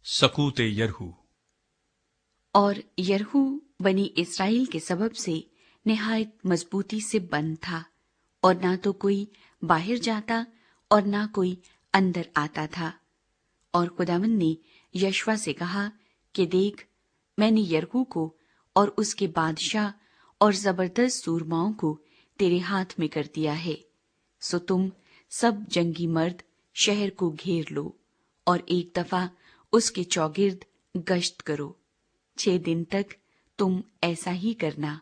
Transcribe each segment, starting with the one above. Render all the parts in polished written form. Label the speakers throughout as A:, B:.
A: सकूत यरहू।
B: और यरहू बनी इस्राएल के सबब से निहायत मजबूती से बंद था, और ना तो कोई बाहर जाता और ना कोई अंदर आता था। और खुदावंद ने यशवा से कहा कि देख, मैंने यरहू को और उसके बादशाह और जबरदस्त सूरमाओं को तेरे हाथ में कर दिया है। सो तुम सब जंगी मर्द शहर को घेर लो और एक दफा उसके चौगिर्द गश्त करो। 6 दिन तक तुम ऐसा ही करना।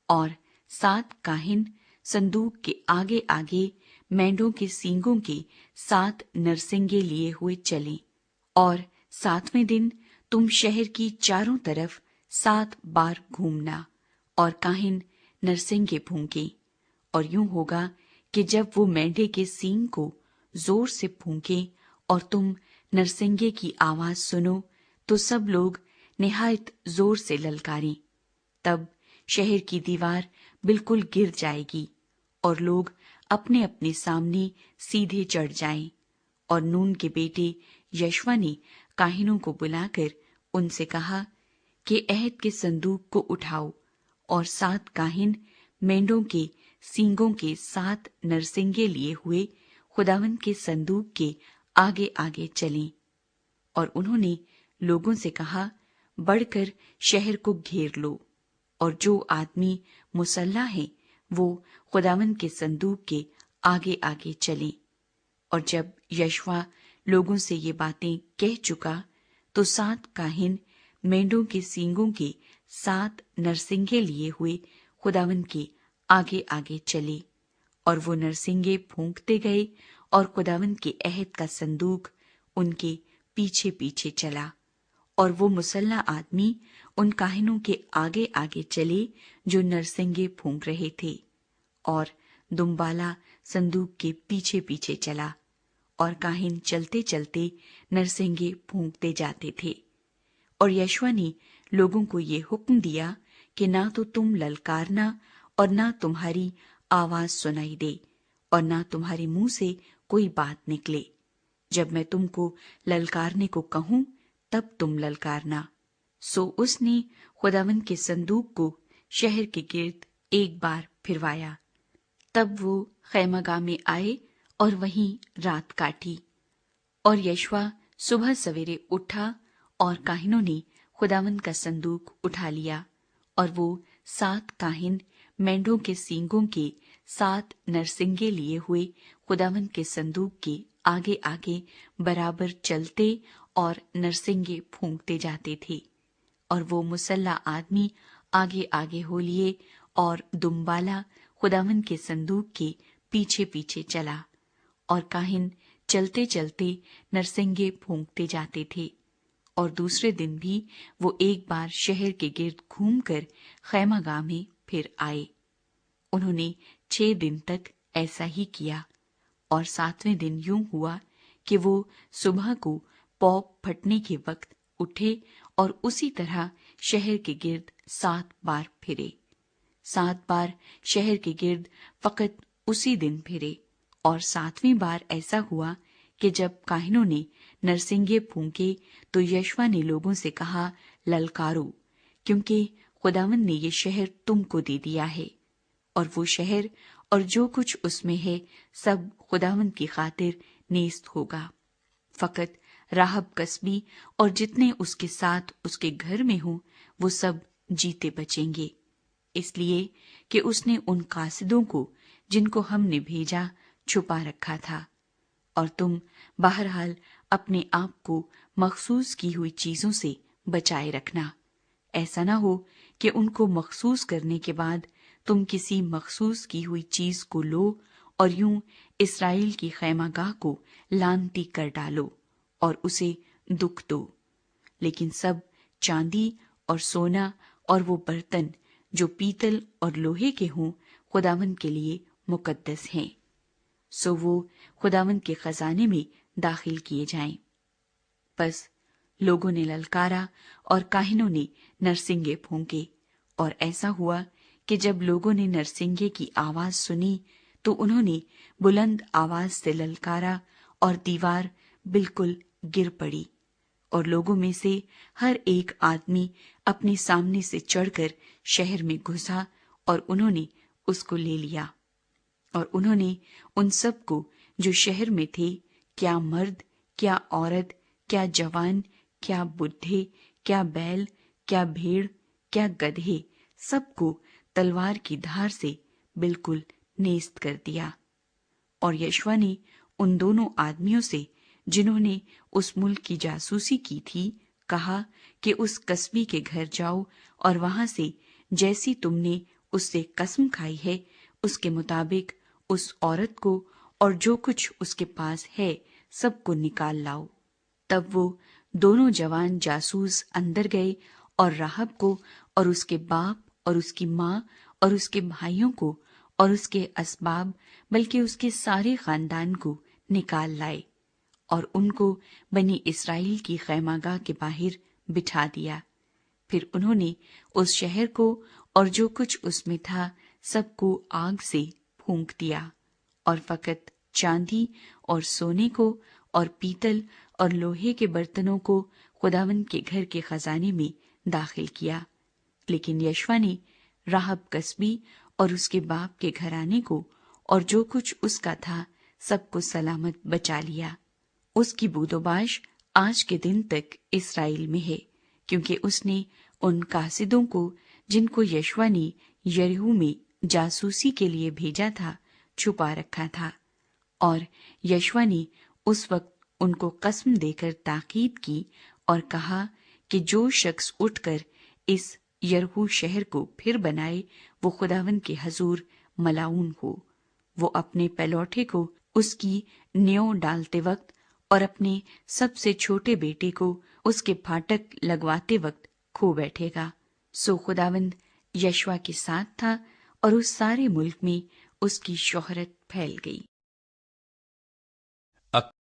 B: और 7 काहिन संदूक के आगे आगे मेंढों के सींगों के 7 नरसिंगे लिए हुए चलें। और 7वें दिन तुम शहर की चारों तरफ 7 बार घूमना और काहिन नरसिंगे फूंके। और यूं होगा कि जब वो मेंढे के सींग को जोर से फूंके और तुम नरसिंगे की आवाज सुनो, तो सब लोग निहायत जोर से ललकारें। तब शहर की दीवार बिल्कुल गिर जाएगी और लोग अपने अपने सामने सीधे चढ़ जाएं। और नून के बेटे यशवा ने काहिनों को बुलाकर उनसे कहा कि अहद के संदूक को उठाओ, और 7 काहिन मेंढों के सींगों के 7 नरसिंगे लिए हुए खुदावंद के संदूक के आगे आगे चलें। और उन्होंने लोगों से कहा, बढ़कर शहर को घेर लो, और जो आदमी मुसल्ला है वो खुदावंद के संदूक के आगे आगे चले। और जब यशवा लोगों से ये बातें कह चुका, तो 7 काहिन मेंढों के सींगों के 7 नरसिंगे लिए हुए खुदावंद के आगे आगे चले। और वो नरसिंगे फूंकते गए, और खुदावंद के अहद का संदूक उनके पीछे पीछे चला। और वो मुसल्ला आदमी उन काहिनों के आगे आगे चले जो नरसिंगे फूंक रहे थे, और दुम्बाला संदूक के पीछे पीछे चला। और काहिन चलते चलते नरसिंगे फूंकते जाते थे। और यशवा ने लोगों को ये हुक्म दिया कि ना तो तुम ललकारना, और ना तुम्हारी आवाज सुनाई दे, और ना तुम्हारे मुंह से कोई बात निकले। जब मैं तुमको ललकारने को कहूं, तब तुम ललकारना। सो उसने खुदावंद के संदूक को शहर के गिर्द एक बार फिरवाया। तब वो खैमगाह में आए और वहीं रात काटी। और यशवा सुबह सवेरे उठा, और काहिनों ने खुदावंद का संदूक उठा लिया। और वो 7 काहिन मेंढों के सींगों के 7 नरसिंगे लिए हुए खुदावंद के संदूक के आगे आगे बराबर चलते और नरसिंगे फूंकते जाते थे। और वो मुसल्ला आदमी आगे आगे हो लिए, और दुम्बाला खुदावंद के संदूक के पीछे पीछे चला। और काहिन चलते चलते नरसिंगे फूंकते जाते थे। और दूसरे दिन भी वो एक बार शहर के गिर्द घूमकर खैमागाह में फिर आए। उन्होंने 6 दिन तक ऐसा ही किया। और 7वें दिन यूं हुआ कि वो सुबह को पौ फटने के वक्त उठे और उसी तरह शहर के गिर्द 7 बार फिरे। 7 बार शहर के गिर्द फकत उसी दिन फिरे। और 7वीं बार ऐसा हुआ कि जब काहिनों ने नरसिंगे फूंके, तो यशवा ने लोगों से कहा, ललकारो, क्योंकि खुदावंद ने ये शहर तुमको दे दिया है। और वो शहर और जो कुछ उसमें है सब खुदावंद की खातिर नेस्त होगा। फकत राहब कसबी और जितने उसके साथ उसके घर में हों, वो सब जीते बचेंगे, इसलिए कि उसने उन कासिदों को जिनको हमने भेजा छुपा रखा था। और तुम बहरहाल अपने आप को मखसूस की हुई चीजों से बचाए रखना। ऐसा ना हो कि उनको मखसूस करने के बाद तुम किसी मखसूस की हुई चीज को लो और यूं इस्राएल की खैमागाह को लानती कर डालो और उसे दुख दो। लेकिन सब चांदी और सोना और वो बर्तन जो पीतल और लोहे के हों, खुदावंद के लिए मुकद्दस हैं। सो वो खुदावंद के खजाने में दाखिल किए जाएं। बस लोगों ने ललकारा और काहिनों ने नरसिंगे फूंके। और ऐसा हुआ कि जब लोगों ने नरसिंगे की आवाज सुनी, तो उन्होंने बुलंद आवाज से ललकारा और दीवार बिल्कुल गिर पड़ी اور لوگوں میں سے ہر ایک آدمی اپنے سامنے سے چڑھ کر شہر میں گھسا اور انہوں نے اس کو لے لیا۔ اور انہوں نے ان سب کو جو شہر میں تھے، کیا مرد، کیا عورت، کیا جوان، کیا بڈھے، کیا بیل، کیا بھیڑ، کیا گدھے، سب کو تلوار کی دھار سے بالکل نیست کر دیا۔ اور یشوع نے ان دونوں آدمیوں سے جنہوں نے اس ملک کی جاسوسی کی تھی کہا کہ اس کسبی کے گھر جاؤ اور وہاں سے جیسی تم نے اس سے قسم کھائی ہے اس کے مطابق اس عورت کو اور جو کچھ اس کے پاس ہے سب کو نکال لاؤ۔ تب وہ دونوں جوان جاسوس اندر گئے اور راہب کو اور اس کے باپ اور اس کی ماں اور اس کے بھائیوں کو اور اس کے اسباب بلکہ اس کے سارے خاندان کو نکال لائے اور ان کو بنی اسرائیل کی خیمہ گاہ کے باہر بٹھا دیا۔ پھر انہوں نے اس شہر کو اور جو کچھ اس میں تھا سب کو آگ سے پھونک دیا، اور فقط چاندی اور سونے کو اور پیتل اور لوہے کے برتنوں کو خداوند کے گھر کے خزانے میں داخل کیا۔ لیکن یشوع نے راہب کسبی اور اس کے باپ کے گھرانے کو اور جو کچھ اس کا تھا سب کو سلامت بچا لیا۔ اس کی بود و باش آج کے دن تک اسرائیل میں ہے، کیونکہ اس نے ان قاصدوں کو جن کو یشوع نے یریحو میں جاسوسی کے لیے بھیجا تھا چھپا رکھا تھا۔ اور یشوع نے اس وقت ان کو قسم دے کر تاکید کی اور کہا کہ جو شخص اٹھ کر اس یریحو شہر کو پھر بنائے وہ خداوند کے حضور ملعون ہو۔ وہ اپنے پلوٹے کو اس کی نیو ڈالتے وقت اور اپنے سب سے چھوٹے بیٹے کو اس کے پھاٹک لگواتے وقت کھو بیٹھے گا۔ سو خداوند یشوع کے ساتھ تھا اور اس سارے ملک میں اس کی شہرت پھیل گئی۔